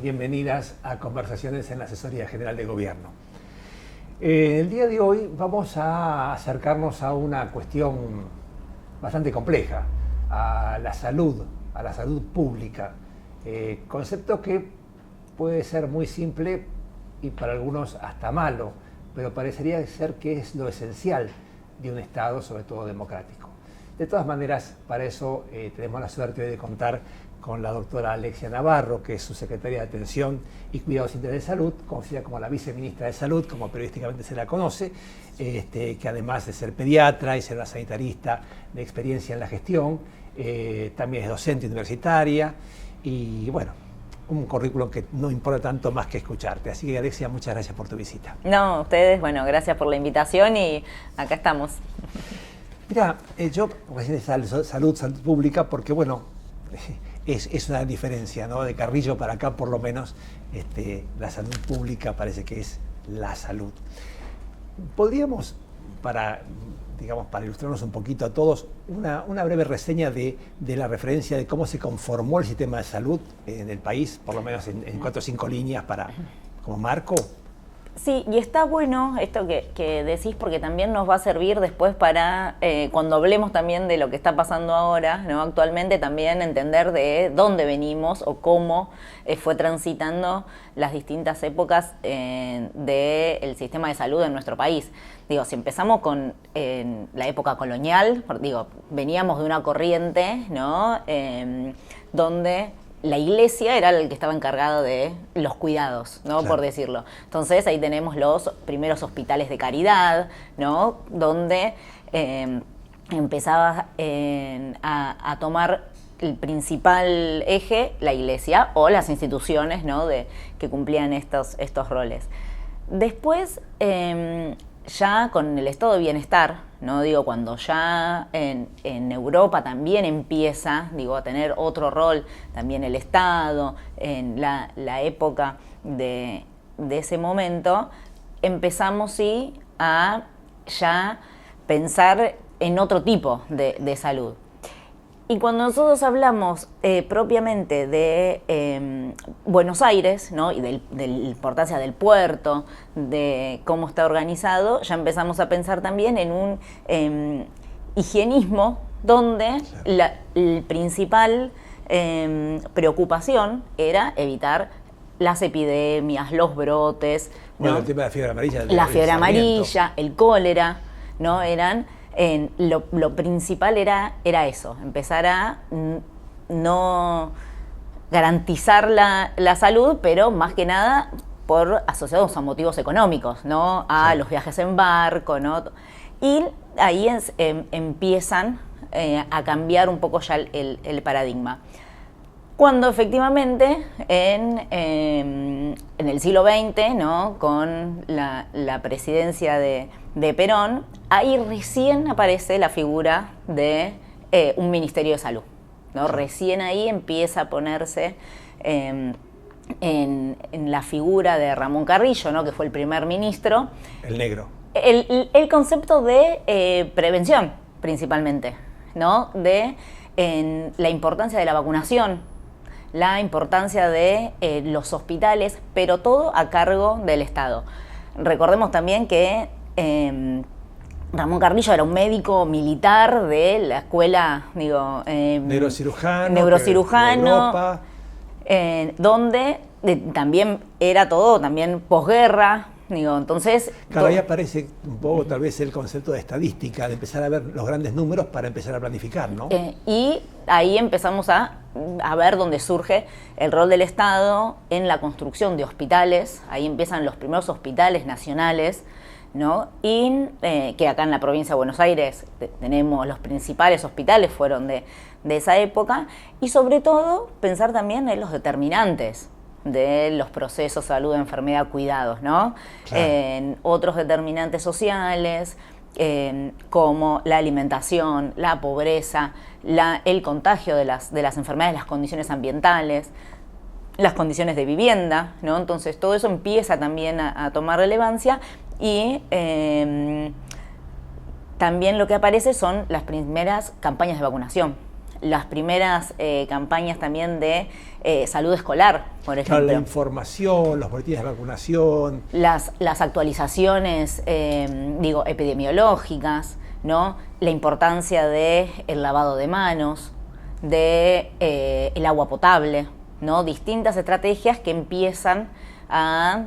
bienvenidas a Conversaciones en la Asesoría General de Gobierno. El día de hoy vamos a acercarnos a una cuestión bastante compleja, a la salud pública, concepto que puede ser muy simple y para algunos hasta malo, pero parecería ser que es lo esencial de un Estado, sobre todo democrático. De todas maneras, para eso tenemos la suerte de contar con la doctora Alexia Navarro, que es subsecretaria de Atención y Cuidados Integrales de Salud, conocida como la viceministra de Salud, como periodísticamente se la conoce, que además de ser pediatra y ser una sanitarista de experiencia en la gestión, también es docente universitaria y bueno, un currículum que no importa tanto más que escucharte. Así que Alexia, muchas gracias por tu visita. No, ustedes, bueno, gracias por la invitación y acá estamos. Mira, yo recién salud pública porque bueno, es una diferencia, ¿no? De Carrillo para acá por lo menos, la salud pública parece que es la salud. Podríamos, para ilustrarnos un poquito a todos, una breve reseña de la referencia de cómo se conformó el sistema de salud en el país, por lo menos en 4 o 5 líneas como marco. Sí, y está bueno esto que decís porque también nos va a servir después para, cuando hablemos también de lo que está pasando ahora, ¿no? Actualmente también entender de dónde venimos o cómo fue transitando las distintas épocas del sistema de salud en nuestro país. Digo, si empezamos con la época colonial, veníamos de una corriente, ¿no? Donde la iglesia era el que estaba encargado de los cuidados, ¿no? Claro. Por decirlo. Entonces ahí tenemos los primeros hospitales de caridad, ¿no? Donde empezaba a tomar el principal eje la iglesia o las instituciones, ¿no? Que cumplían estos roles. Después, ya con el estado de bienestar, ¿no? Cuando ya en Europa también empieza, a tener otro rol también el Estado, en la época de ese momento, empezamos sí a ya pensar en otro tipo de salud. Y cuando nosotros hablamos propiamente de Buenos Aires, ¿no? Y de la importancia del puerto, de cómo está organizado, ya empezamos a pensar también en un higienismo donde la principal preocupación era evitar las epidemias, los brotes. Bueno, ¿no? El tema de la fiebre amarilla. La fiebre amarilla, el cólera, ¿no? Lo principal era eso, empezar a no garantizar la salud, pero más que nada asociados a motivos económicos, ¿no? A los viajes en barco, ¿no? Y ahí empiezan a cambiar un poco ya el paradigma. Cuando efectivamente en el siglo XX, ¿no? Con la presidencia de Perón, ahí recién aparece la figura de un Ministerio de Salud, ¿no? Recién ahí empieza a ponerse en la figura de Ramón Carrillo, ¿no? Que fue el primer ministro. El negro. El concepto de prevención, principalmente, ¿no? En la importancia de la vacunación, la importancia de los hospitales, pero todo a cargo del Estado. Recordemos también que Ramón Carrillo era un médico militar de la escuela, neurocirujano, donde también era todo, también posguerra. Entonces... Claro, ahí aparece un poco tal vez el concepto de estadística, de empezar a ver los grandes números para empezar a planificar, ¿no? Y ahí empezamos a ver dónde surge el rol del Estado en la construcción de hospitales. Ahí empiezan los primeros hospitales nacionales, ¿no? Y que acá en la provincia de Buenos Aires tenemos los principales hospitales, fueron de esa época. Y sobre todo, pensar también en los determinantes de los procesos salud, enfermedad, cuidados, ¿no? Claro. En otros determinantes sociales, como la alimentación, la pobreza, el contagio de las enfermedades, las condiciones ambientales, las condiciones de vivienda, ¿no? Entonces todo eso empieza también a tomar relevancia y también lo que aparece son las primeras campañas de vacunación. las primeras campañas también de salud escolar, por ejemplo. Claro, la información, los boletines de vacunación. Las actualizaciones, epidemiológicas, ¿no? La importancia del lavado de manos, el agua potable, ¿no? Distintas estrategias que empiezan a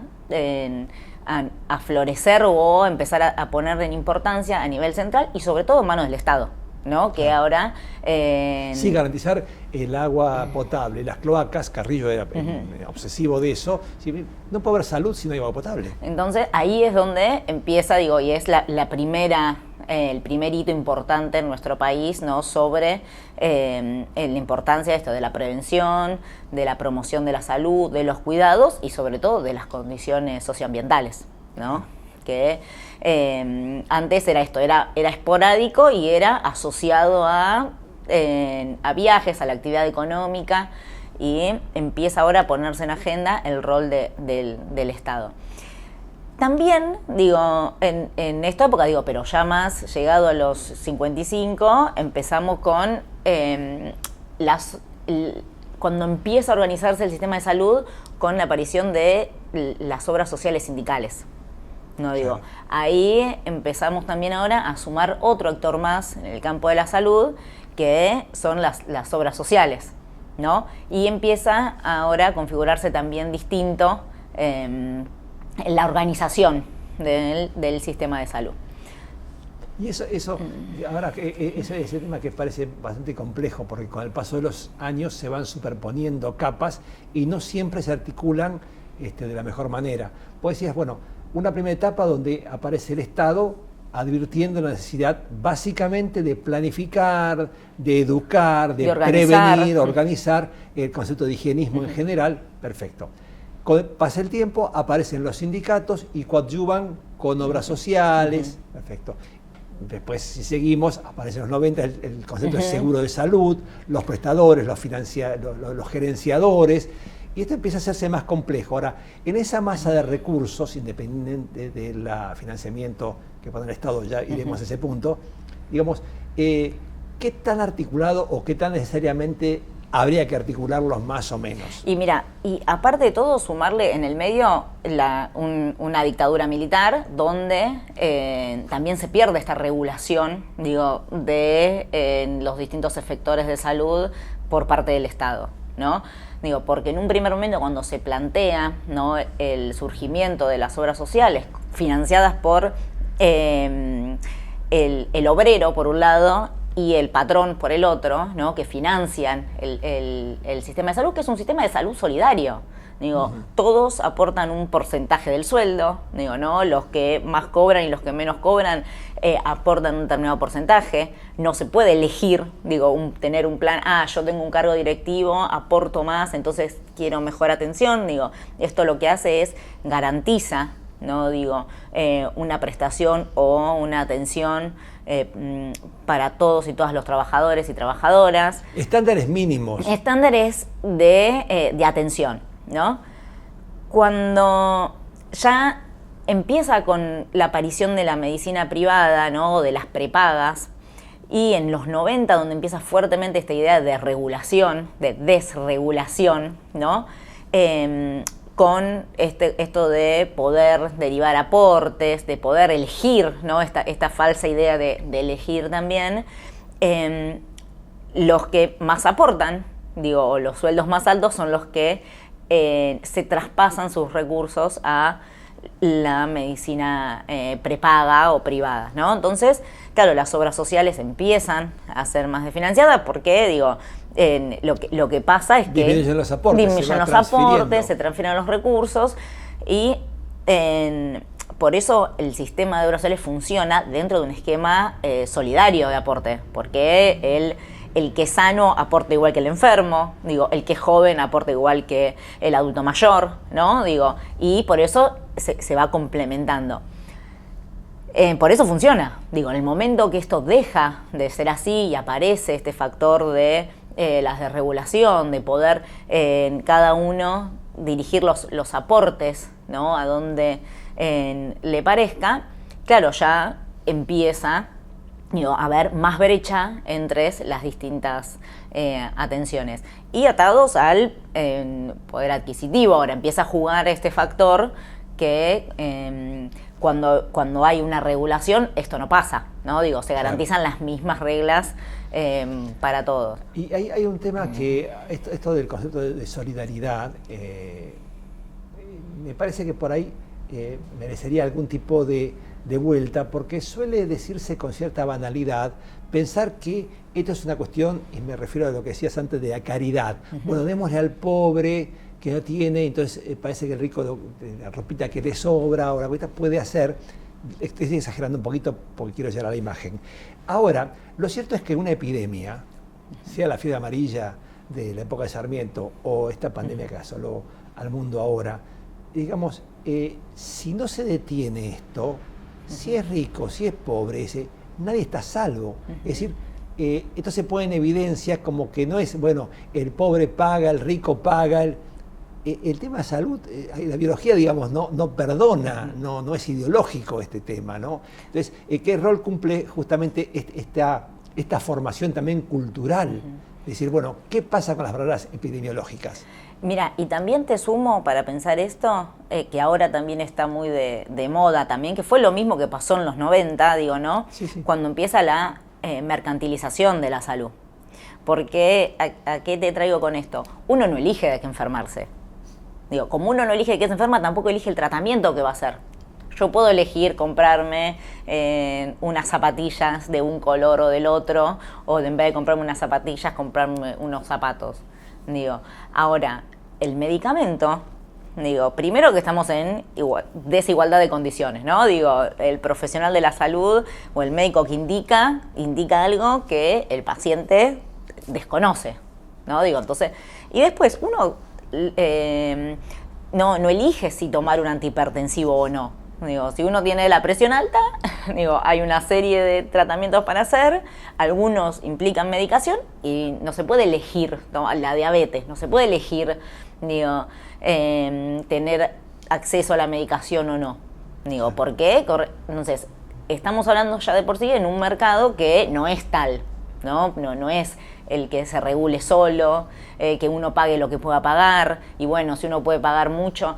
florecer o empezar a poner en importancia a nivel central y sobre todo en manos del Estado, ¿no? Que ahora... Sí, garantizar el agua potable, las cloacas. Carrillo era obsesivo de eso. No puede haber salud si no hay agua potable. Entonces ahí es donde empieza, y es la primera... el primer hito importante en nuestro país, ¿no? Sobre la importancia de esto, de la prevención, de la promoción de la salud, de los cuidados y sobre todo de las condiciones socioambientales, ¿no? Que antes era esto, era esporádico y era asociado a viajes, a la actividad económica, y empieza ahora a ponerse en agenda el rol del Estado. También, en esta época, pero ya más llegado a los 55, empezamos con cuando empieza a organizarse el sistema de salud con la aparición de las obras sociales sindicales. Claro. Ahí empezamos también ahora a sumar otro actor más en el campo de la salud, que son las obras sociales, ¿no? Y empieza ahora a configurarse también distinto la organización del sistema de salud. Y eso ahora ese tema que parece bastante complejo, porque con el paso de los años se van superponiendo capas y no siempre se articulan de la mejor manera. Vos decías, una primera etapa donde aparece el Estado advirtiendo la necesidad básicamente de planificar, de educar, de prevenir, organizar el concepto de higienismo en general. Perfecto. Pasa el tiempo, aparecen los sindicatos y coadyuvan con obras sociales. Perfecto. Después, si seguimos, aparecen los 90 el concepto de seguro de salud, los prestadores, los gerenciadores, y esto empieza a hacerse más complejo. Ahora, en esa masa de recursos, independiente del financiamiento que pone el Estado, ya iremos a ese punto, ¿qué tan articulado o qué tan necesariamente habría que articularlos más o menos? Y mira, y aparte de todo, sumarle en el medio una dictadura militar donde también se pierde esta regulación, de los distintos efectores de salud por parte del Estado, ¿no? Porque en un primer momento, cuando se plantea, ¿no?, el surgimiento de las obras sociales financiadas por el obrero, por un lado, y el patrón por el otro, ¿no?, que financian el sistema de salud, que es un sistema de salud solidario. Todos aportan un porcentaje del sueldo, ¿no? Los que más cobran y los que menos cobran aportan un determinado porcentaje. No se puede elegir, tener un plan, yo tengo un cargo directivo, aporto más, entonces quiero mejor atención. Esto lo que hace es garantiza, ¿no?, una prestación o una atención para todos y todas los trabajadores y trabajadoras. Estándares mínimos. Estándares de atención, ¿no? Cuando ya empieza con la aparición de la medicina privada, ¿no?, de las prepagas, y en los 90, donde empieza fuertemente esta idea de regulación, de desregulación, ¿no?, con esto de poder derivar aportes, de poder elegir, ¿no?, esta falsa idea de elegir también, los que más aportan, los sueldos más altos son los que se traspasan sus recursos a la medicina prepaga o privada, ¿no? Entonces, claro, las obras sociales empiezan a ser más desfinanciadas porque, lo que pasa es que disminuyen los aportes, se transfieren los recursos y por eso el sistema de obras sociales funciona dentro de un esquema solidario de aporte, porque el que es sano aporta igual que el enfermo, el que es joven aporta igual que el adulto mayor, ¿no? Y por eso se va complementando. Por eso funciona. En el momento que esto deja de ser así y aparece este factor de la desregulación, de poder cada uno dirigir los aportes, ¿no?, a donde le parezca, claro, ya empieza digo, haber más brecha entre las distintas atenciones. Y atados al poder adquisitivo. Ahora empieza a jugar este factor que cuando hay una regulación, esto no pasa, ¿no? Digo, se garantizan las mismas reglas para todos. Y hay un tema que, esto del concepto de solidaridad, me parece que por ahí merecería algún tipo de vuelta, porque suele decirse con cierta banalidad, pensar que esto es una cuestión, y me refiero a lo que decías antes, de la caridad. Bueno, démosle al pobre que no tiene, entonces parece que el rico, la ropita que le sobra o la cuesta puede hacer. Estoy exagerando un poquito porque quiero llegar a la imagen. Ahora, lo cierto es que una epidemia, sea la fiebre amarilla de la época de Sarmiento o esta pandemia que asoló al mundo ahora, digamos, si no se detiene esto, si es rico, si es pobre, nadie está a salvo. Es decir, esto se pone en evidencia como que no es, bueno, el pobre paga, el rico paga. El tema de salud, la biología, digamos, no perdona, no es ideológico este tema, ¿no? Entonces, ¿qué rol cumple justamente esta formación también cultural? Es decir, bueno, ¿qué pasa con las barreras epidemiológicas? Mira, y también te sumo para pensar esto, que ahora también está muy de moda también, que fue lo mismo que pasó en los 90, digo, ¿no? Sí. Cuando empieza la mercantilización de la salud. Porque, ¿a qué te traigo con esto? Uno no elige de qué enfermarse. Digo, como uno no elige de qué se enferma, tampoco elige el tratamiento que va a hacer. Yo puedo elegir comprarme unas zapatillas de un color o del otro, o en vez de comprarme unas zapatillas, comprarme unos zapatos. Digo, ahora, el medicamento, digo, primero que estamos en desigualdad de condiciones, ¿no? Digo, el profesional de la salud o el médico que indica algo que el paciente desconoce, ¿no? Digo, entonces, y después uno no elige si tomar un antihipertensivo o no. Digo, si uno tiene la presión alta, digo, hay una serie de tratamientos para hacer, algunos implican medicación y no se puede elegir, ¿no? La diabetes, no se puede elegir, digo, tener acceso a la medicación o no. Digo, ¿por qué? Entonces, estamos hablando ya de por sí en un mercado que no es tal, ¿no? No es el que se regule solo, que uno pague lo que pueda pagar, y bueno, si uno puede pagar mucho,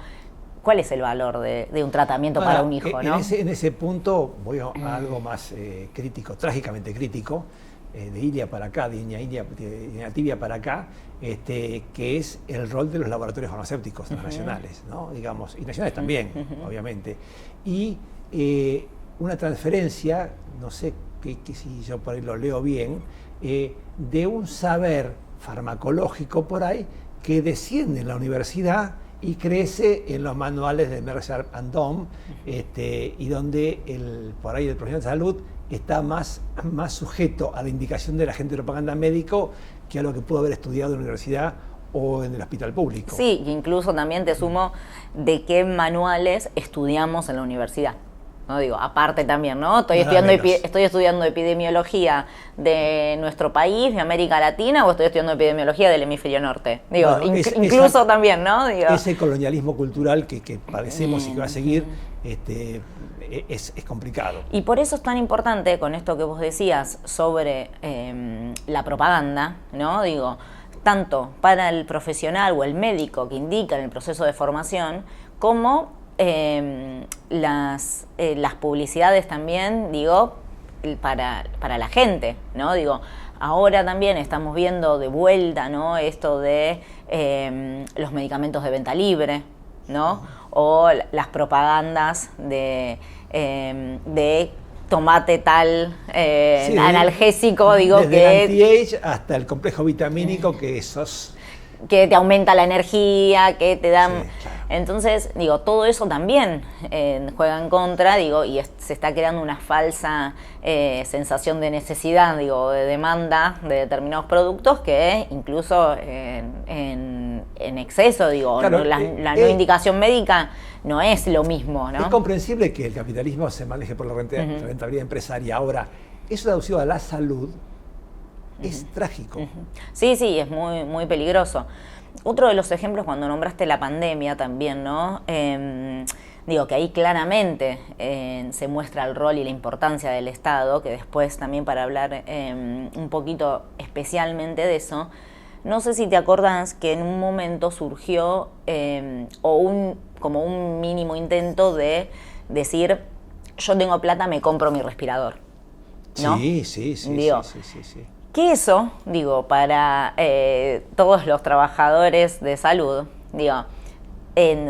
¿cuál es el valor de un tratamiento para un hijo, ¿no? En ese punto voy a algo más crítico, trágicamente crítico, de Ilia para acá, de Iñatibia para acá, que es el rol de los laboratorios farmacéuticos nacionales, ¿no? Digamos, y nacionales también, obviamente. Y una transferencia, no sé que si yo por ahí lo leo bien, de un saber farmacológico por ahí que desciende en la universidad y crece en los manuales de Mercer and Dom, y donde por ahí el profesional de salud está más sujeto a la indicación del agente de propaganda médico que a lo que pudo haber estudiado en la universidad o en el hospital público. Sí, incluso también te sumo de qué manuales estudiamos en la universidad. No digo, aparte también, ¿no? Estoy estudiando epidemiología de nuestro país, de América Latina, o estoy estudiando epidemiología del hemisferio norte. Digo, bueno, incluso también, ¿no? Digo, ese colonialismo cultural que padecemos y que va a seguir, es complicado. Y por eso es tan importante, con esto que vos decías sobre la propaganda, ¿no? Digo, tanto para el profesional o el médico que indica en el proceso de formación, como las publicidades también, digo, para la gente, ¿no? Digo, ahora también estamos viendo de vuelta, ¿no? Esto de los medicamentos de venta libre, ¿no? O las propagandas de tomate tal sí, analgésico, digo, desde que... el anti-age hasta el complejo vitamínico que esos... que te aumenta la energía, que te dan... Sí, claro. Entonces, digo, todo eso también juega en contra, digo, y se está creando una falsa sensación de necesidad, digo, de demanda de determinados productos que incluso en exceso, digo, claro, la no indicación médica no es lo mismo, ¿no? Es comprensible que el capitalismo se maneje por la rentabilidad empresaria. Ahora, eso traducido a la salud es trágico. Sí, es muy, muy peligroso. Otro de los ejemplos, cuando nombraste la pandemia también, ¿no? Digo que ahí claramente se muestra el rol y la importancia del Estado, que después también para hablar un poquito especialmente de eso, no sé si te acordás que en un momento surgió como un mínimo intento de decir, yo tengo plata, me compro mi respirador, ¿no? Sí. Que eso, digo, para todos los trabajadores de salud, digo,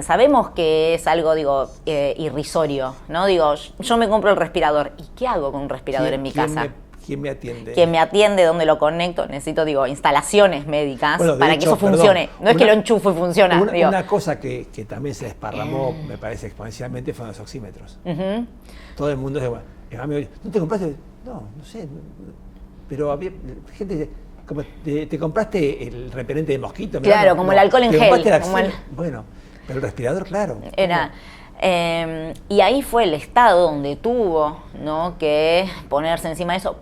sabemos que es algo, digo, irrisorio, ¿no? Digo, yo me compro el respirador. ¿Y qué hago con un respirador en mi casa? ¿Quién me atiende? ¿Quién me atiende? ¿Dónde lo conecto? Necesito, digo, instalaciones médicas para que eso funcione. Perdón, no es que lo enchufo y funciona. Una cosa que también se desparramó, me parece, exponencialmente, fueron los oxímetros. Todo el mundo dice, ¿no te compraste? No sé. Pero había gente como te compraste el repelente de mosquito. Claro, como el alcohol en gel. Bueno, pero el respirador, claro. Y ahí fue el Estado donde tuvo, ¿no?, que ponerse encima de eso,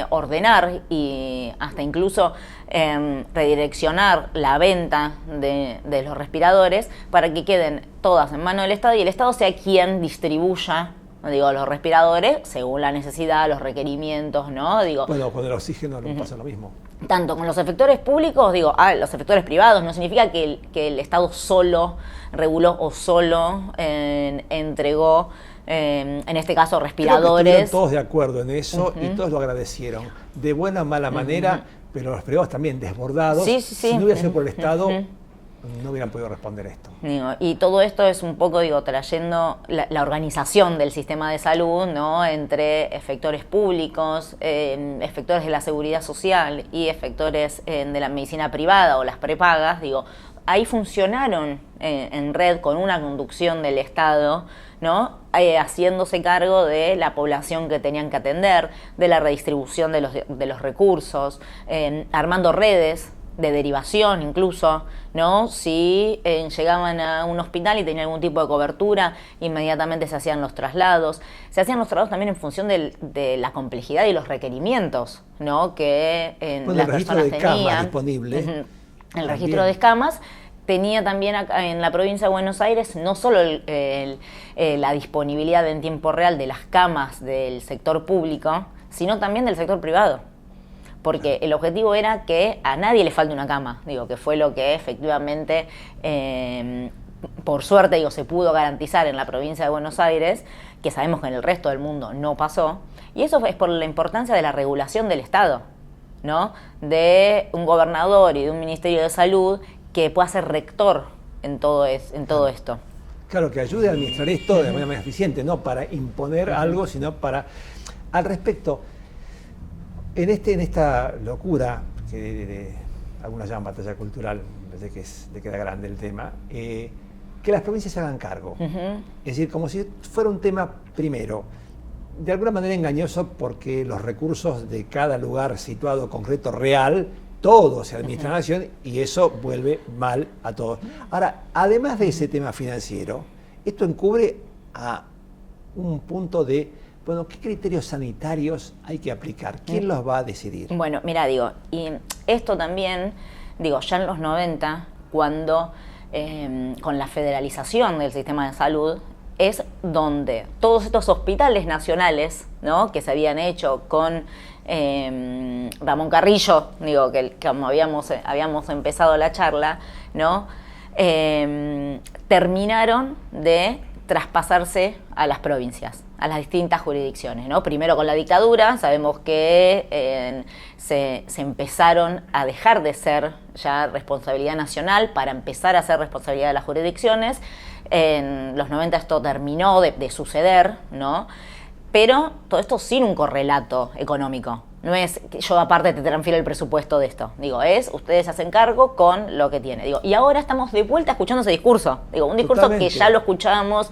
ordenar y hasta incluso redireccionar la venta de los respiradores para que queden todas en manos del Estado y el Estado sea quien distribuya, digo, los respiradores según la necesidad, los requerimientos, ¿no? Digo, bueno, con el oxígeno no pasa lo mismo. Tanto con los efectores públicos, digo, los efectores privados, no significa que el Estado solo reguló o solo entregó, en este caso, respiradores. Creo que estuvieron todos de acuerdo en eso y todos lo agradecieron. De buena o mala manera, pero los privados también desbordados. Sí. Si no hubiera sido por el Estado, no hubieran podido responder esto. Digo, y todo esto es un poco, digo, trayendo la organización del sistema de salud, ¿no?, entre efectores públicos, efectores de la seguridad social y efectores de la medicina privada o las prepagas. Digo, ahí funcionaron en red con una conducción del Estado, ¿no?, haciéndose cargo de la población que tenían que atender, de la redistribución de los recursos, armando redes de derivación incluso, ¿no? Si llegaban a un hospital y tenían algún tipo de cobertura, inmediatamente se hacían los traslados. Se hacían los traslados también en función de la complejidad y los requerimientos, ¿no?, que las personas tenían. El registro de camas disponible. El registro de camas tenía también acá en la provincia de Buenos Aires no solo la disponibilidad en tiempo real de las camas del sector público, sino también del sector privado. Porque el objetivo era que a nadie le falte una cama, digo, que fue lo que efectivamente, por suerte, digo, se pudo garantizar en la provincia de Buenos Aires, que sabemos que en el resto del mundo no pasó, y eso es por la importancia de la regulación del Estado, ¿no?, de un gobernador y de un Ministerio de Salud que pueda ser rector en todo esto. Claro, que ayude a administrar esto de manera más eficiente, no para imponer algo, sino para... Al respecto, en esta locura, que algunos llaman batalla cultural, me parece que le queda grande el tema, que las provincias se hagan cargo. Es decir, como si fuera un tema, primero, de alguna manera engañoso, porque los recursos de cada lugar situado concreto real, todo se administra en la nación y eso vuelve mal a todos. Ahora, además de ese tema financiero, esto encubre a un punto de... Bueno, ¿qué criterios sanitarios hay que aplicar? ¿Quién los va a decidir? Bueno, mira, digo, y esto también, digo, ya en los 90, cuando con la federalización del sistema de salud, es donde todos estos hospitales nacionales, ¿no?, que se habían hecho con Ramón Carrillo, digo, que como habíamos empezado la charla, ¿no?, terminaron de traspasarse a las provincias, a las distintas jurisdicciones, ¿no? Primero con la dictadura, sabemos que se empezaron a dejar de ser ya responsabilidad nacional para empezar a ser responsabilidad de las jurisdicciones. En los 90 esto terminó de suceder, ¿no? Pero todo esto sin un correlato económico. No es que yo aparte te transfiero el presupuesto de esto. Digo, ustedes se hacen cargo con lo que tiene. Digo, y ahora estamos de vuelta escuchando ese discurso. Digo, un discurso Totalmente. Que ya lo escuchábamos,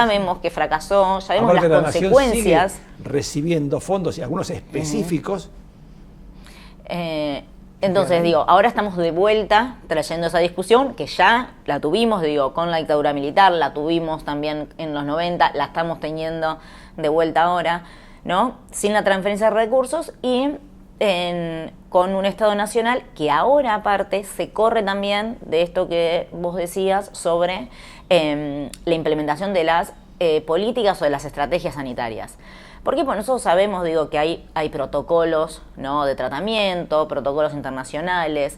vemos que fracasó, ya vemos aparte las consecuencias. Sigue recibiendo fondos y algunos específicos. Entonces, digo, ahora estamos de vuelta trayendo esa discusión que ya la tuvimos, digo, con la dictadura militar, la tuvimos también en los 90, la estamos teniendo de vuelta ahora, ¿no? Sin la transferencia de recursos y con un Estado nacional que ahora aparte se corre también de esto que vos decías sobre la implementación de las políticas o de las estrategias sanitarias. Porque bueno, nosotros sabemos, digo, que hay protocolos, ¿no?, de tratamiento, protocolos internacionales.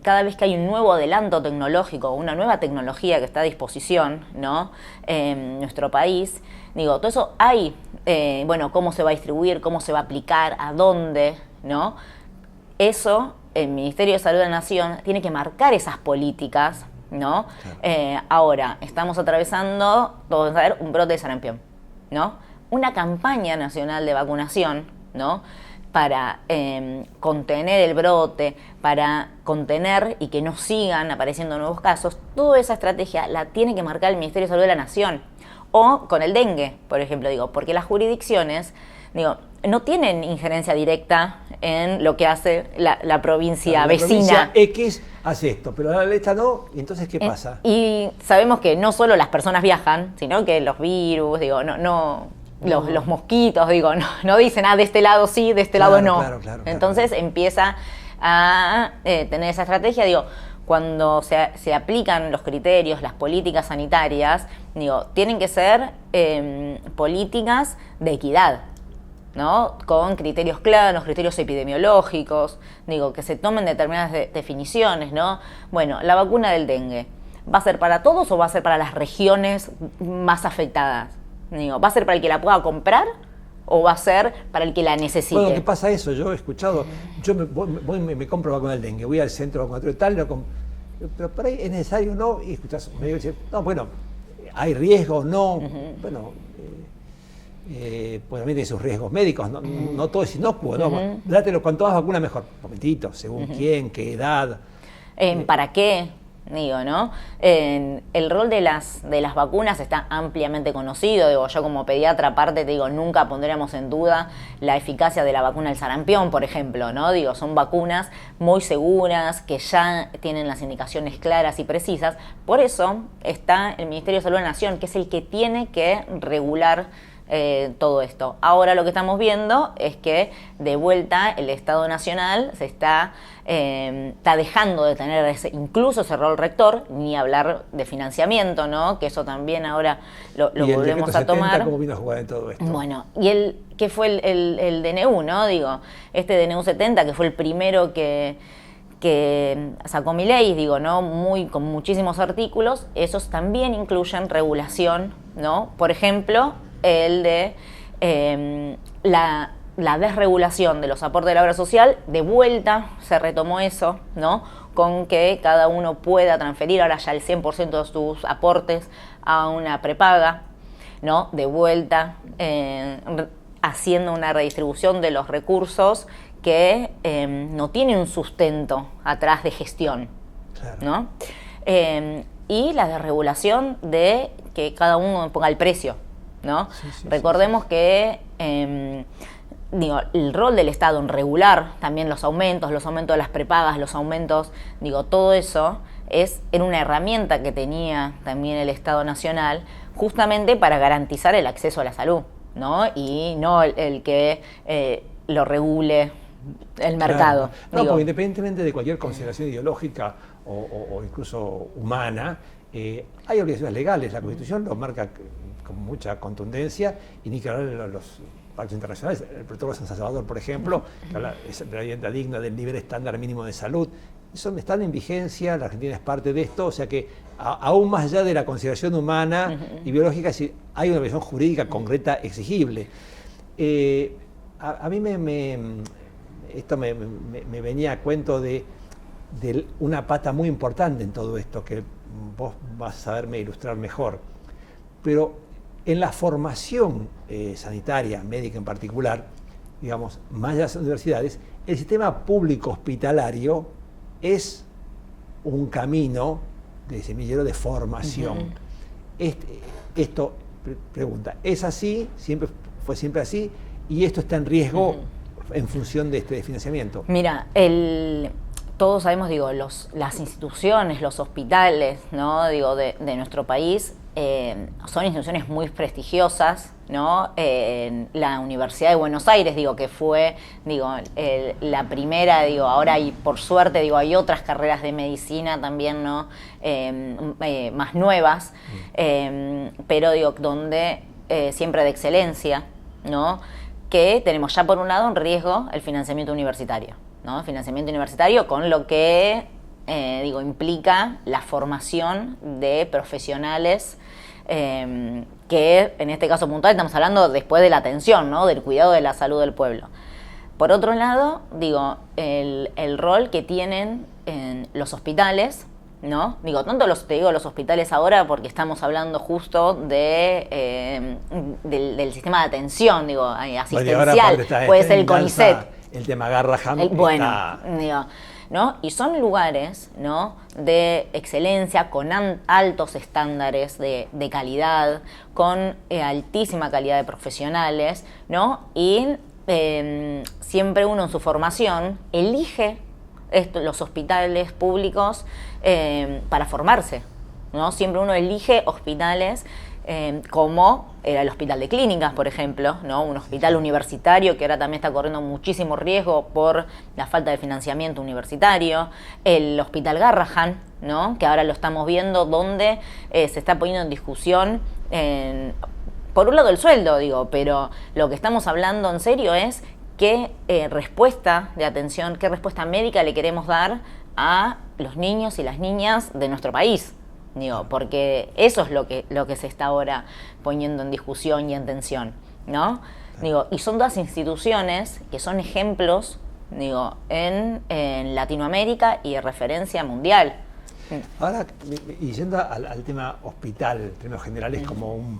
Cada vez que hay un nuevo adelanto tecnológico, una nueva tecnología que está a disposición, ¿no?, en nuestro país, digo, todo eso hay, bueno, cómo se va a distribuir, cómo se va a aplicar, a dónde, ¿no? Eso, el Ministerio de Salud de la Nación tiene que marcar esas políticas, ¿no? Claro. Ahora, estamos atravesando, todos saben, un brote de sarampión, ¿no? Una campaña nacional de vacunación, ¿no?, para contener el brote, para contener y que no sigan apareciendo nuevos casos. Toda esa estrategia la tiene que marcar el Ministerio de Salud de la Nación. O con el dengue, por ejemplo, digo, porque las jurisdicciones, digo, no tienen injerencia directa en lo que hace la provincia vecina. La provincia X hace esto, pero la esta no, y entonces ¿qué pasa? Y sabemos que no solo las personas viajan, sino que los virus, digo, los mosquitos, digo, no dicen, de este lado sí, de este lado no. Claro, entonces empieza a tener esa estrategia, digo, cuando se aplican los criterios, las políticas sanitarias, digo, tienen que ser políticas de equidad, ¿no?, con criterios claros, criterios epidemiológicos, digo, que se tomen determinadas definiciones, ¿no? Bueno, la vacuna del dengue, ¿va a ser para todos o va a ser para las regiones más afectadas? Digo, ¿va a ser para el que la pueda comprar o va a ser para el que la necesite? Bueno, ¿qué pasa eso? Yo he escuchado, yo me compro vacuna del dengue, voy al centro vacunatorio tal, pero por ahí es necesario, ¿no? Y escuchás, me digo, no, bueno, hay riesgos, no, bueno, pues también tiene sus riesgos médicos, no todo es inocuo, ¿no? Dátelo cuanto más vacuna mejor. Momentito, según quién, qué edad. ¿Para qué? Digo, ¿no? El rol de las vacunas está ampliamente conocido. Digo, yo como pediatra aparte te digo, nunca pondríamos en duda la eficacia de la vacuna del sarampión, por ejemplo, ¿no? Digo, son vacunas muy seguras, que ya tienen las indicaciones claras y precisas. Por eso está el Ministerio de Salud de la Nación, que es el que tiene que regular todo esto. Ahora lo que estamos viendo es que de vuelta el Estado Nacional se está dejando de tener incluso ese rol rector, ni hablar de financiamiento, ¿no? Que eso también ahora lo volvemos a tomar. ¿Cómo vino a jugar en todo esto? Bueno, y ¿qué fue el DNU, ¿no? Digo, este DNU 70, que fue el primero que sacó Milei, digo, ¿no? Con muchísimos artículos, esos también incluyen regulación, ¿no? Por ejemplo, el de la desregulación de los aportes de la obra social, de vuelta se retomó eso, ¿no? Con que cada uno pueda transferir ahora ya el 100% de sus aportes a una prepaga, ¿no? De vuelta haciendo una redistribución de los recursos que no tiene un sustento atrás de gestión, claro, ¿no? Y la desregulación de que cada uno ponga el precio, ¿no? Recordemos que digo, el rol del Estado en regular también los aumentos de las prepagas, los aumentos, digo, todo eso era una herramienta que tenía también el Estado Nacional justamente para garantizar el acceso a la salud, ¿no? Y no el que lo regule el mercado. Claro. No, porque independientemente de cualquier consideración ideológica o incluso humana, hay obligaciones legales. La Constitución lo marca con mucha contundencia, y ni que hablar de los pactos internacionales. El Protocolo de San Salvador, por ejemplo, que habla de la vivienda digna, del nivel estándar mínimo de salud. Eso están en vigencia, la Argentina es parte de esto, o sea que aún más allá de la consideración humana y biológica, hay una versión jurídica concreta exigible. A mí esto me venía a cuento de una pata muy importante en todo esto, que vos vas a saberme ilustrar mejor. Pero en la formación sanitaria, médica en particular, digamos, más allá de las universidades, el sistema público hospitalario es un camino de semillero de formación. Esto, pregunta, ¿es así? ¿Fue siempre así? ¿Y esto está en riesgo en función de este financiamiento? Mira, todos sabemos, digo, las instituciones, los hospitales, ¿no? Digo, de nuestro país son instituciones muy prestigiosas, ¿no? La Universidad de Buenos Aires, digo, que fue, digo, la primera, digo, ahora hay, por suerte, digo, hay otras carreras de medicina también, ¿no? Más nuevas, pero digo, donde siempre de excelencia, ¿no? Que tenemos ya por un lado en riesgo el financiamiento universitario, ¿no? Financiamiento universitario con lo que digo, implica la formación de profesionales que en este caso puntual estamos hablando después de la atención, ¿no? Del cuidado de la salud del pueblo. Por otro lado, digo, el rol que tienen en los hospitales, ¿no? Digo, tanto los hospitales ahora porque estamos hablando justo del sistema de atención, digo, asistencial, puede ser el CONICET. El tema Garrahan. Digo, ¿no? Y son lugares, ¿no? De excelencia, con altos estándares de calidad, con altísima calidad de profesionales, ¿no? Y siempre uno en su formación elige los hospitales públicos para formarse, ¿no? Siempre uno elige hospitales como era el Hospital de Clínicas, por ejemplo, ¿no? Un hospital universitario que ahora también está corriendo muchísimo riesgo por la falta de financiamiento universitario, el Hospital Garrahan, ¿no? Que ahora lo estamos viendo donde se está poniendo en discusión, por un lado el sueldo, digo, pero lo que estamos hablando en serio es qué respuesta de atención, qué respuesta médica le queremos dar a los niños y las niñas de nuestro país. Digo, porque eso es lo que se está ahora poniendo en discusión y en tensión, ¿no? Digo, y son todas instituciones que son ejemplos, digo, en Latinoamérica y de referencia mundial. Ahora, y yendo al tema hospital, en términos generales, como un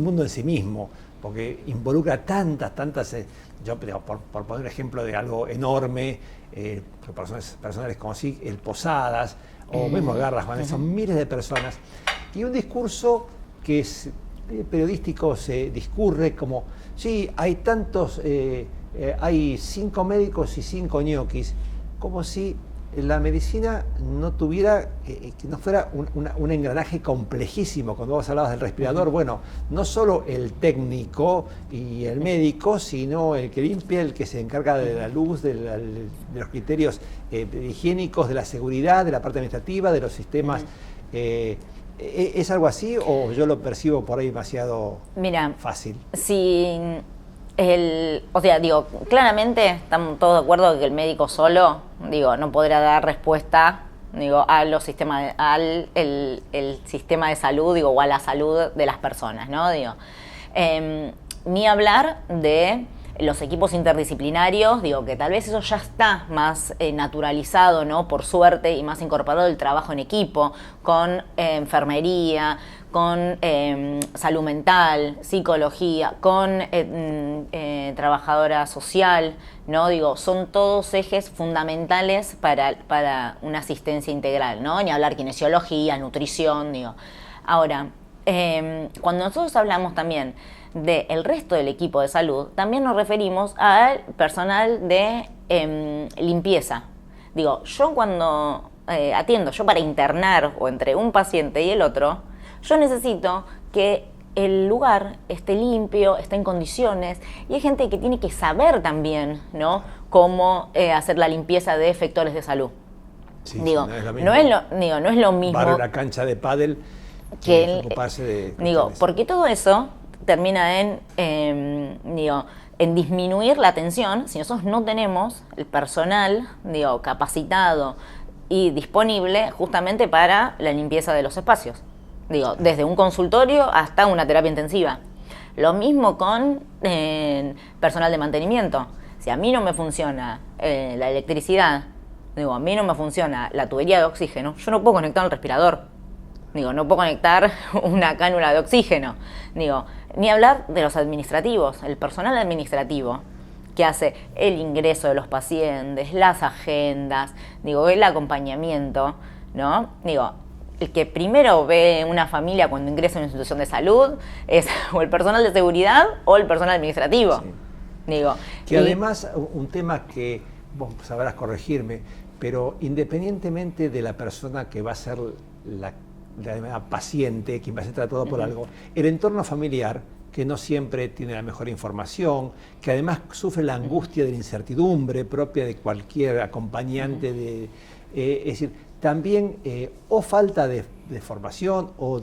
mundo en sí mismo, porque involucra tantas, yo por poner un ejemplo de algo enorme, personales como así, el Posadas, o mismo Garrahan, son miles de personas, y un discurso que es periodístico se discurre como, sí, hay tantos, hay 5 médicos y 5 ñoquis, como si la medicina no tuviera, que no fuera un engranaje complejísimo. Cuando vos hablabas del respirador, bueno, no solo el técnico y el médico, sino el que limpia, el que se encarga de la luz, de los criterios higiénicos, de la seguridad, de la parte administrativa, de los sistemas. ¿Es algo así o yo lo percibo por ahí demasiado fácil? Sí. O sea, digo, claramente estamos todos de acuerdo que el médico solo, digo, no podrá dar respuesta, digo, a los sistemas, el sistema de salud, digo, o a la salud de las personas, ¿no? Digo, ni hablar de los equipos interdisciplinarios, digo, que tal vez eso ya está más naturalizado, ¿no? Por suerte, y más incorporado el trabajo en equipo, con enfermería, con salud mental, psicología, con trabajadora social, ¿no? Digo, son todos ejes fundamentales para una asistencia integral, ¿no? Ni hablar kinesiología, nutrición, digo. Ahora, cuando nosotros hablamos también del resto del equipo de salud, también nos referimos al personal de limpieza. Digo, yo cuando atiendo, yo para internar o entre un paciente y el otro, yo necesito que el lugar esté limpio, esté en condiciones, y hay gente que tiene que saber también, ¿no? Cómo hacer la limpieza de efectores de salud. Sí, digo, sí, no es lo mismo. Barrer la cancha de pádel que ocuparse de digo, porque todo eso termina en disminuir la atención si nosotros no tenemos el personal, digo, capacitado y disponible justamente para la limpieza de los espacios. Digo, desde un consultorio hasta una terapia intensiva. Lo mismo con personal de mantenimiento. Si a mí no me funciona la electricidad, digo, a mí no me funciona la tubería de oxígeno, yo no puedo conectar el respirador. Digo, no puedo conectar una cánula de oxígeno. Digo, ni hablar de los administrativos, el personal administrativo que hace el ingreso de los pacientes, las agendas, digo, el acompañamiento, ¿no? Digo, el que primero ve una familia cuando ingresa a una institución de salud es o el personal de seguridad o el personal administrativo. Sí. Digo, que además, un tema que vos sabrás corregirme, pero independientemente de la persona que va a ser la llamada paciente, quien va a ser tratado por algo, el entorno familiar, que no siempre tiene la mejor información, que además sufre la angustia de la incertidumbre propia de cualquier acompañante, es decir, también o falta de formación o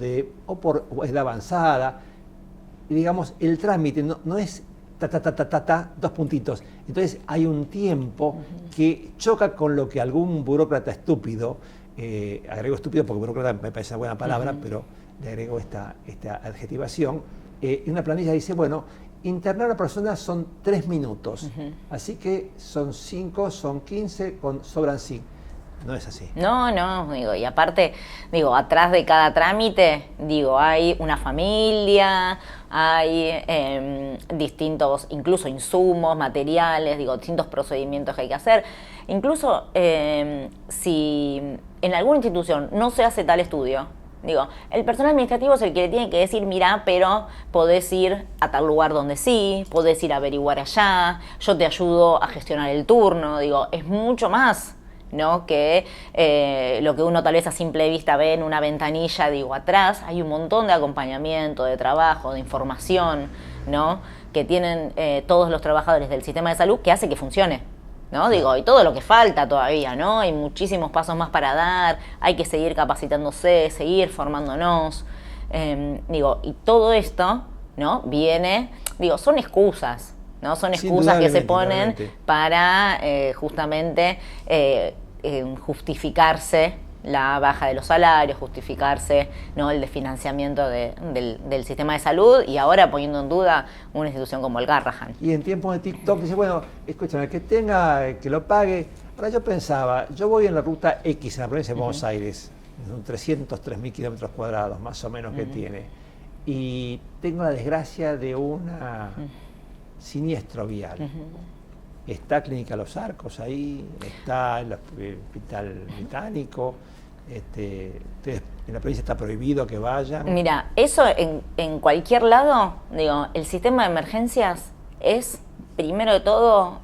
por edad avanzada, y digamos, el trámite no es dos puntitos. Entonces hay un tiempo que choca con lo que algún burócrata estúpido, agrego estúpido porque burócrata me parece una buena palabra, pero le agrego esta adjetivación, en una planilla dice, bueno, internar a una persona son 3 minutos, así que son 5, son 15, sobran 5. No es así. No, digo, y aparte, digo, atrás de cada trámite, digo, hay una familia, hay distintos, incluso insumos, materiales, digo, distintos procedimientos que hay que hacer. Incluso si en alguna institución no se hace tal estudio, digo, el personal administrativo es el que le tiene que decir, mira, pero podés ir a tal lugar donde sí, podés ir a averiguar allá, yo te ayudo a gestionar el turno, digo, es mucho más, ¿no? Que lo que uno tal vez a simple vista ve en una ventanilla, digo, atrás hay un montón de acompañamiento, de trabajo, de información, ¿no? Que tienen todos los trabajadores del sistema de salud que hace que funcione, ¿no? Digo, y todo lo que falta todavía, ¿no? Hay muchísimos pasos más para dar, hay que seguir capacitándose, seguir formándonos, digo, y todo esto, ¿no? Viene, digo, son excusas, ¿no? Son excusas que se ponen para justamente justificarse la baja de los salarios, justificarse, ¿no? El desfinanciamiento del sistema de salud y ahora poniendo en duda una institución como el Garrahan. Y en tiempos de TikTok dice, bueno, escúchame, que lo pague. Ahora yo pensaba, yo voy en la ruta X en la provincia de Buenos Aires, son 303.000 kilómetros cuadrados más o menos que tiene, y tengo la desgracia de un siniestro vial. Está Clínica Los Arcos ahí, está el Hospital Británico, en la provincia está prohibido que vayan. Mira, eso en cualquier lado, digo, el sistema de emergencias es, primero de todo,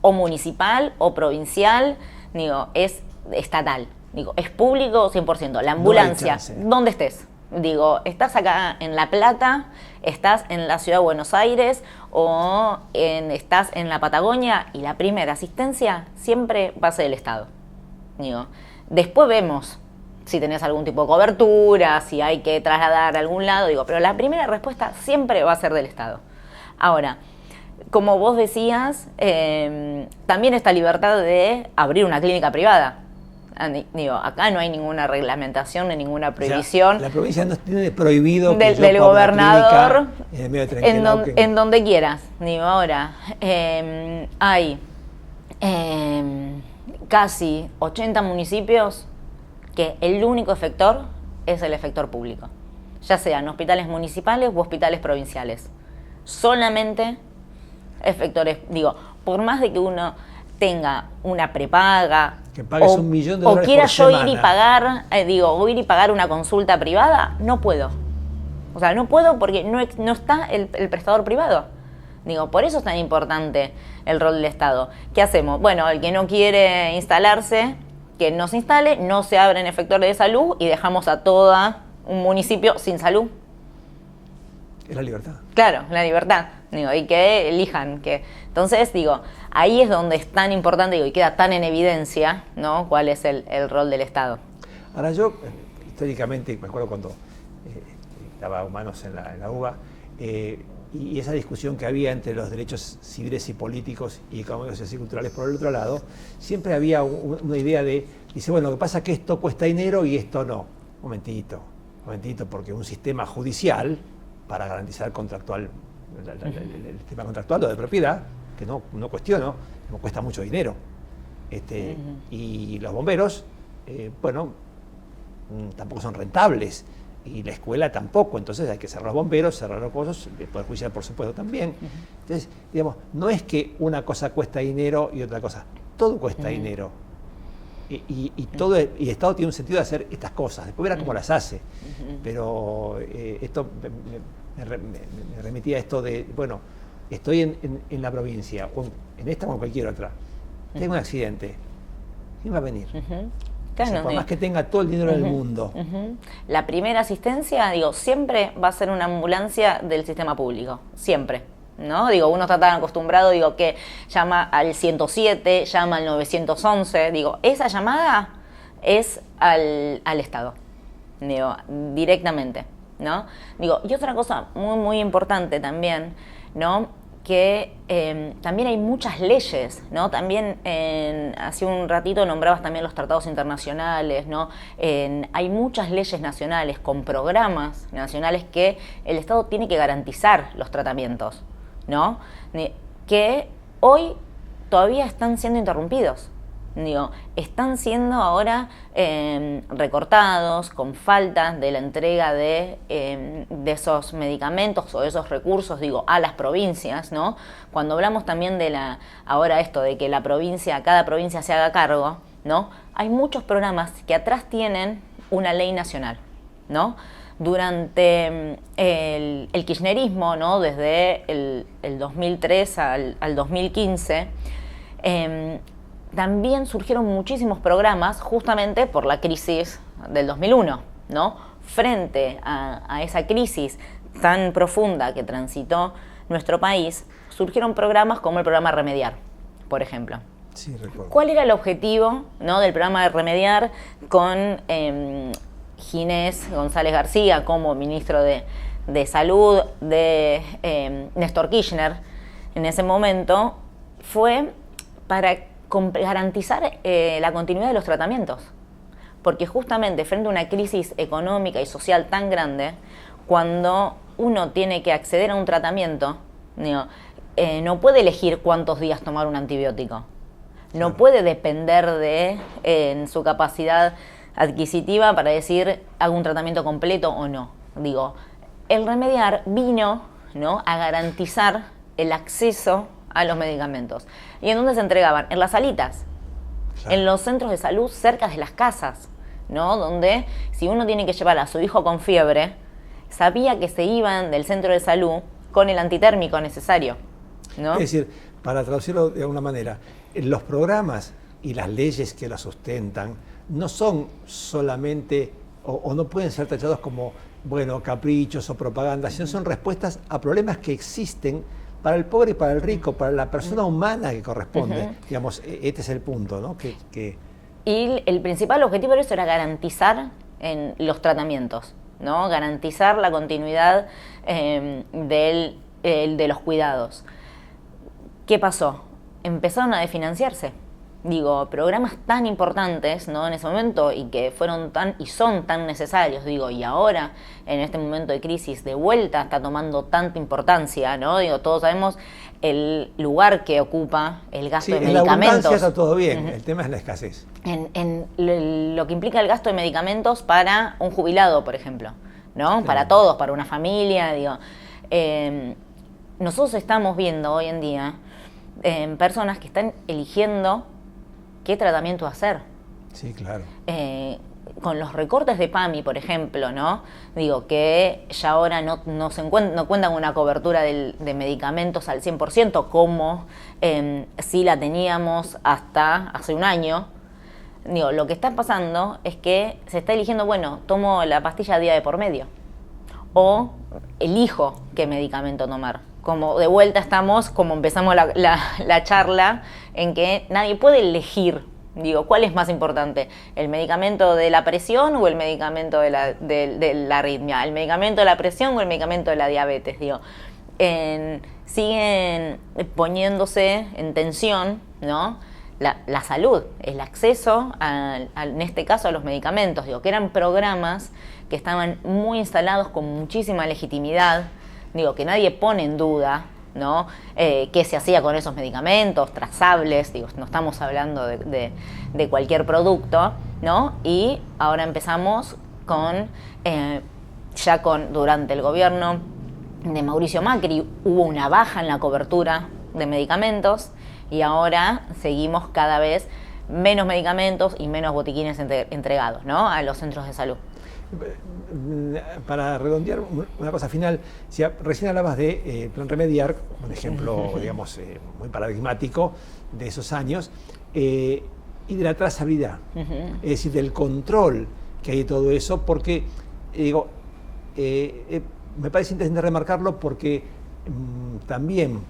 o municipal o provincial, digo, es estatal, digo, es público 100%, la ambulancia, donde estés. Digo, estás acá en La Plata, estás en la ciudad de Buenos Aires o estás en la Patagonia y la primera asistencia siempre va a ser del Estado. Digo, después vemos si tenés algún tipo de cobertura, si hay que trasladar a algún lado, digo, pero la primera respuesta siempre va a ser del Estado. Ahora, como vos decías, también está libertad de abrir una clínica privada. Digo, acá no hay ninguna reglamentación ni ninguna prohibición. O sea, la provincia no tiene prohibido que del gobernador en donde quieras. Digo, ahora hay casi 80 municipios que el único efector es el efector público, ya sean hospitales municipales u hospitales provinciales. Solamente efectores, digo, por más de que uno tenga una prepaga, que pagues $1 millón o quiera por yo semana. ir y pagar, o ir y pagar una consulta privada, no puedo. O sea, no puedo porque no está el prestador privado. Digo, por eso es tan importante el rol del Estado. ¿Qué hacemos? Bueno, el que no quiere instalarse, que no se instale, no se abren efectores de salud y dejamos a todo un municipio sin salud. Es la libertad. Claro, la libertad. Digo, y que elijan. Entonces, digo, ahí es donde es tan importante, digo, y queda tan en evidencia, ¿no? Cuál es el rol del Estado. Ahora yo, históricamente, me acuerdo cuando estaba Humanos en la UBA, y esa discusión que había entre los derechos civiles y políticos y económicos y culturales por el otro lado, siempre había una idea dice, bueno, lo que pasa es que esto cuesta dinero y esto no. Un momentito, porque un sistema judicial, para garantizar el tema contractual, lo de propiedad, que no cuestiono, no cuesta mucho dinero. Y los bomberos, tampoco son rentables. Y la escuela tampoco, entonces hay que cerrar los bomberos, cerrar los cosas, el Poder Judicial por supuesto también. Entonces, digamos, no es que una cosa cuesta dinero y otra cosa, todo cuesta dinero. Y el Estado tiene un sentido de hacer estas cosas, después verá cómo las hace. Pero esto me remitía a esto de, bueno, estoy en la provincia, o en esta o en cualquier otra, tengo un accidente, ¿quién va a venir? Claro, o sea, por más que tenga todo el dinero del mundo. La primera asistencia, digo, siempre va a ser una ambulancia del sistema público, siempre, ¿no? Digo, uno está tan acostumbrado, digo, que llama al 107, llama al 911, digo, esa llamada es al Estado, digo, directamente, ¿no? Digo, y otra cosa muy, muy importante también, ¿no? Que también hay muchas leyes, ¿no? También hace un ratito nombrabas también los tratados internacionales, ¿no? Hay muchas leyes nacionales con programas nacionales que el Estado tiene que garantizar los tratamientos, ¿no? Que hoy todavía están siendo interrumpidos. Digo, están siendo ahora recortados con falta de la entrega de esos medicamentos o de esos recursos, digo, a las provincias, ¿no? Cuando hablamos también de ahora esto de que cada provincia se haga cargo, ¿no? Hay muchos programas que atrás tienen una ley nacional, ¿no? Durante el kirchnerismo, ¿no? Desde el 2003 al 2015, también surgieron muchísimos programas justamente por la crisis del 2001, ¿no? Frente a esa crisis tan profunda que transitó nuestro país, surgieron programas como el programa Remediar, por ejemplo. Sí, recuerdo. ¿Cuál era el objetivo, ¿no? del programa de Remediar con Ginés González García como ministro de Salud de Néstor Kirchner en ese momento? Fue para garantizar la continuidad de los tratamientos. Porque justamente frente a una crisis económica y social tan grande, cuando uno tiene que acceder a un tratamiento, no puede elegir cuántos días tomar un antibiótico. No puede depender de su capacidad adquisitiva para decir hago un tratamiento completo o no. Digo, el Remediar vino, ¿no? a garantizar el acceso a los medicamentos. ¿Y en dónde se entregaban? En las salitas, claro. En los centros de salud cerca de las casas, ¿no? Donde si uno tiene que llevar a su hijo con fiebre, sabía que se iban del centro de salud con el antitérmico necesario, ¿no? Es decir, para traducirlo de alguna manera, los programas y las leyes que los sustentan no son solamente, o no pueden ser tachados como, bueno, caprichos o propaganda, sino son respuestas a problemas que existen para el pobre y para el rico, para la persona humana que corresponde. Digamos, este es el punto, ¿no? Y el principal objetivo de eso era garantizar en los tratamientos, ¿no? Garantizar la continuidad de los cuidados. ¿Qué pasó? Empezaron a desfinanciarse. Digo, programas tan importantes, ¿no? en ese momento y que son tan necesarios, digo, y ahora en este momento de crisis de vuelta está tomando tanta importancia, ¿no? Digo, todos sabemos el lugar que ocupa el gasto de medicamentos. En la abundancia está todo bien, el tema es la escasez. En lo que implica el gasto de medicamentos para un jubilado, por ejemplo, ¿no? Sí. Para todos, para una familia, digo. Nosotros estamos viendo hoy en día personas que están eligiendo qué tratamiento hacer. Sí, claro. Con los recortes de PAMI, por ejemplo, ¿no? Digo, que ya ahora no cuentan con una cobertura de medicamentos al 100%, como sí la teníamos hasta hace un año. Digo, lo que está pasando es que se está eligiendo, bueno, tomo la pastilla día de por medio, o elijo qué medicamento tomar. Como de vuelta estamos, como empezamos la charla, en que nadie puede elegir, digo, ¿cuál es más importante? ¿El medicamento de la presión o el medicamento de la arritmia? ¿El medicamento de la presión o el medicamento de la diabetes? Digo, siguen poniéndose en tensión, ¿no? La salud, el acceso, en este caso, a los medicamentos. Digo, que eran programas que estaban muy instalados con muchísima legitimidad, digo, que nadie pone en duda, ¿no? Qué se hacía con esos medicamentos, trazables, digo, no estamos hablando de cualquier producto, ¿no? Y ahora empezamos durante el gobierno de Mauricio Macri hubo una baja en la cobertura de medicamentos y ahora seguimos cada vez menos medicamentos y menos botiquines entregados, ¿no? a los centros de salud. Para redondear una cosa final, si recién hablabas de Plan Remediar, un ejemplo, digamos, muy paradigmático de esos años, y de la trazabilidad, es decir, del control que hay de todo eso, porque, digo, me parece interesante remarcarlo porque también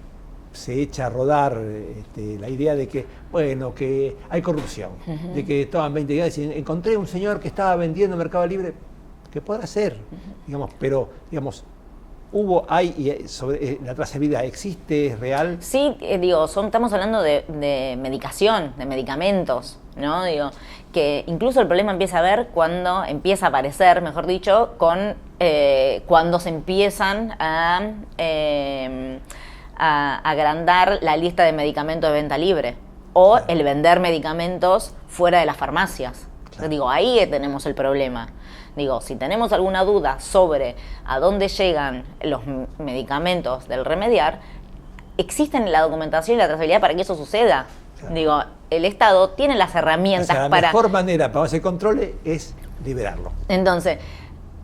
se echa a rodar la idea de que, bueno, que hay corrupción, de que estaban 20 días y encontré un señor que estaba vendiendo en Mercado Libre, que podrá ser, digamos, pero, digamos, sobre la trazabilidad, ¿existe, es real? Sí, estamos hablando de medicación, de medicamentos, ¿no? Digo, que incluso el problema empieza a ver cuando empieza a aparecer, mejor dicho, cuando se empiezan a agrandar la lista de medicamentos de venta libre o el vender medicamentos fuera de las farmacias. Claro. Digo, ahí tenemos el problema. Digo, si tenemos alguna duda sobre a dónde llegan los medicamentos del Remediar, existen la documentación y la trazabilidad para que eso suceda. Claro. Digo, el Estado tiene las herramientas para... La mejor manera para hacer control es liberarlo. Entonces,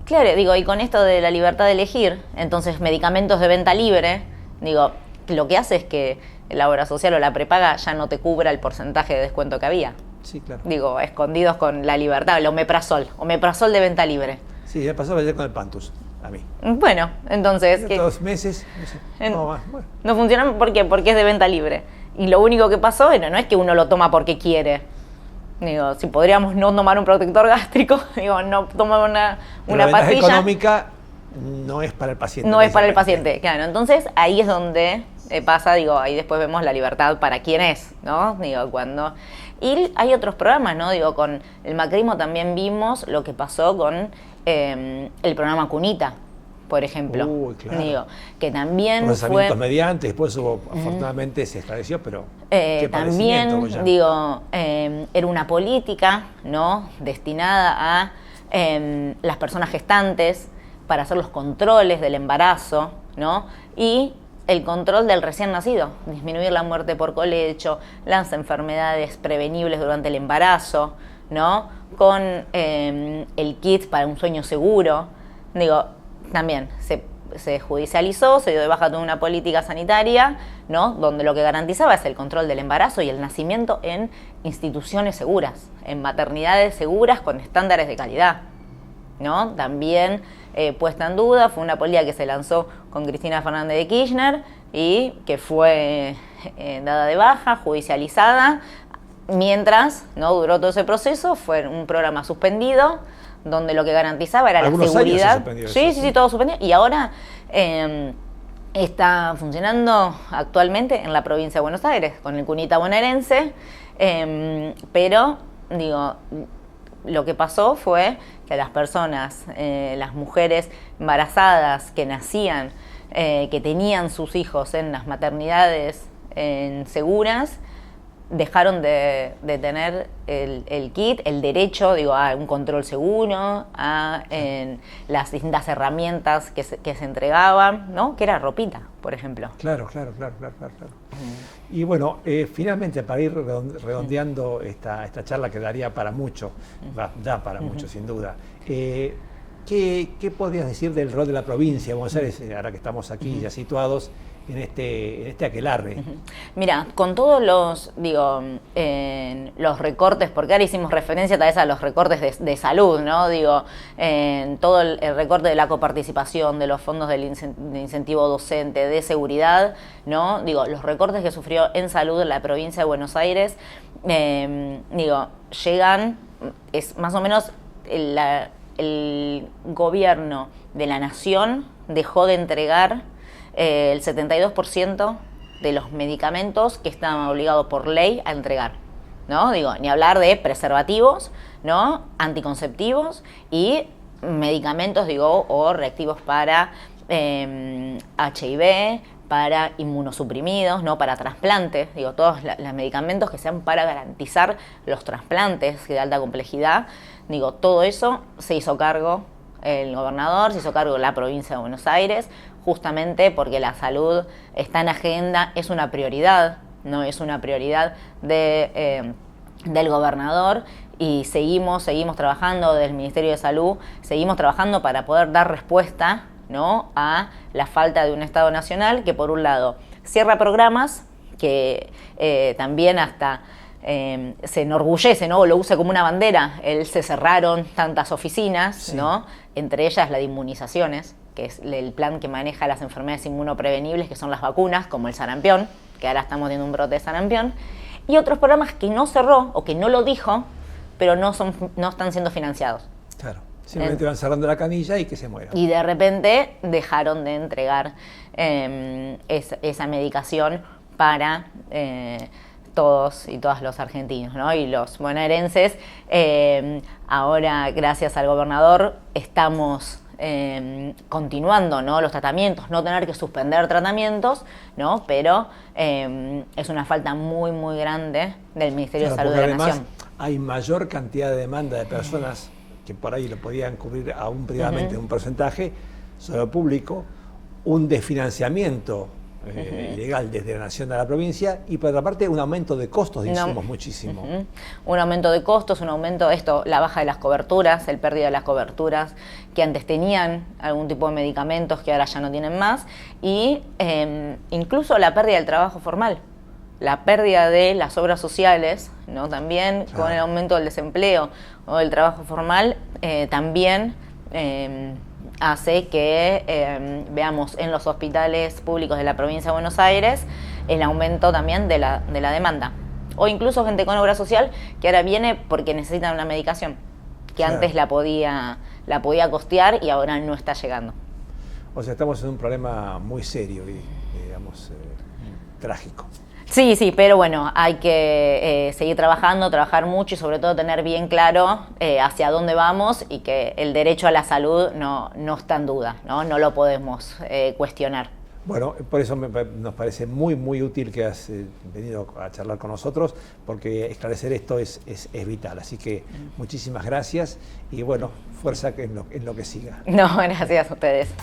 claro, digo, y con esto de la libertad de elegir, entonces medicamentos de venta libre, digo, lo que hace es que la obra social o la prepaga ya no te cubra el porcentaje de descuento que había. Sí, claro. Digo, escondidos con la libertad, el omeprazol de venta libre. Sí, ya pasó ayer con el Pantus, a mí. Bueno, entonces... 2 meses, no sé, no más. Bueno. No funciona, ¿por qué? Porque es de venta libre. Y lo único que pasó, no es que uno lo toma porque quiere. Digo, si podríamos no tomar un protector gástrico, digo, no tomar una pastilla... económica no es para el paciente. No es para el paciente, claro. Entonces, ahí es donde pasa, digo, ahí después vemos la libertad para quién es, ¿no? Digo, cuando... Y hay otros programas, ¿no? Digo, con el macrismo también vimos lo que pasó con el programa Cunita, por ejemplo. Claro. Digo, que también procesamientos mediante, después afortunadamente se estableció, pero también, digo, era una política, ¿no? Destinada a las personas gestantes para hacer los controles del embarazo, ¿no? Y el control del recién nacido, disminuir la muerte por colecho, las enfermedades prevenibles durante el embarazo, ¿no? Con el kit para un sueño seguro. Digo, también se judicializó, se dio de baja toda una política sanitaria, ¿no? Donde lo que garantizaba es el control del embarazo y el nacimiento en instituciones seguras, en maternidades seguras con estándares de calidad, ¿no? También puesta en duda, fue una política que se lanzó con Cristina Fernández de Kirchner y que fue dada de baja, judicializada, mientras no duró todo ese proceso, fue un programa suspendido, donde lo que garantizaba era la seguridad. Sí, todo suspendido. Y ahora está funcionando actualmente en la provincia de Buenos Aires, con el Cunita bonaerense, pero, digo, lo que pasó fue que las personas, las mujeres embarazadas que nacían, que tenían sus hijos en las maternidades seguras, dejaron de tener el kit, el derecho, digo, a un control seguro, a las distintas herramientas que se entregaban, ¿no? Que era ropita, por ejemplo. Claro. Y bueno, finalmente, para ir redondeando esta charla que daría para mucho, da para mucho sin duda, ¿qué podrías decir del rol de la provincia de Buenos Aires, ahora que estamos aquí ya situados en este aquelarre? Mira, con todos los recortes, porque ahora hicimos referencia tal vez a los recortes de salud, ¿no? Digo, todo el recorte de la coparticipación, de los fondos de incentivo docente, de seguridad, ¿no? Digo, los recortes que sufrió en salud la provincia de Buenos Aires, llegan, es más o menos el gobierno de la nación dejó de entregar el 72% de los medicamentos que estaban obligados por ley a entregar, ¿no? Digo, ni hablar de preservativos, ¿no? Anticonceptivos y medicamentos, digo, o reactivos para HIV, para inmunosuprimidos, ¿no? Para trasplantes, digo, todos los medicamentos que sean para garantizar los trasplantes de alta complejidad, digo, todo eso se hizo cargo el gobernador, se hizo cargo la provincia de Buenos Aires, justamente porque la salud está en agenda, es una prioridad, no es una prioridad del gobernador, y seguimos trabajando del Ministerio de Salud, seguimos trabajando para poder dar respuesta, ¿no? A la falta de un Estado nacional que, por un lado, cierra programas que también hasta se enorgullece, ¿no? O lo usa como una bandera. Se cerraron tantas oficinas, Sí. ¿no? Entre ellas la de inmunizaciones, que es el plan que maneja las enfermedades inmunoprevenibles, que son las vacunas, como el sarampión, que ahora estamos teniendo un brote de sarampión, y otros programas que no cerró o que no lo dijo, pero no están siendo financiados. Claro. Simplemente van cerrando la canilla y que se mueran. Y de repente dejaron de entregar esa medicación para todos y todas los argentinos, ¿no? Y los bonaerenses. Ahora, gracias al gobernador, estamos continuando, ¿no? Los tratamientos, no tener que suspender tratamientos, ¿no? Pero es una falta muy, muy grande del Ministerio de Salud de la Nación. Hay mayor cantidad de demanda de personas que por ahí lo podían cubrir aún privadamente un porcentaje sobre lo público, un desfinanciamiento ilegal desde la nación a la provincia, y por otra parte un aumento de costos de insumos muchísimo. Un aumento de costos, un aumento de la baja de las coberturas, el pérdida de las coberturas, que antes tenían algún tipo de medicamentos que ahora ya no tienen más, y incluso la pérdida del trabajo formal. La pérdida de las obras sociales, ¿no? También claro, con el aumento del desempleo o del trabajo formal, también hace que veamos en los hospitales públicos de la provincia de Buenos Aires el aumento también de la demanda. O incluso gente con obra social que ahora viene porque necesita una medicación, que claro, antes la podía costear y ahora no está llegando. O sea, estamos en un problema muy serio y, digamos, trágico. Sí, sí, pero bueno, hay que seguir trabajando, trabajar mucho y sobre todo tener bien claro hacia dónde vamos, y que el derecho a la salud no está en duda, ¿no? No lo podemos cuestionar. Bueno, por eso nos parece muy, muy útil que has venido a charlar con nosotros, porque esclarecer esto es vital. Así que muchísimas gracias y bueno, fuerza en lo que siga. No, gracias a ustedes.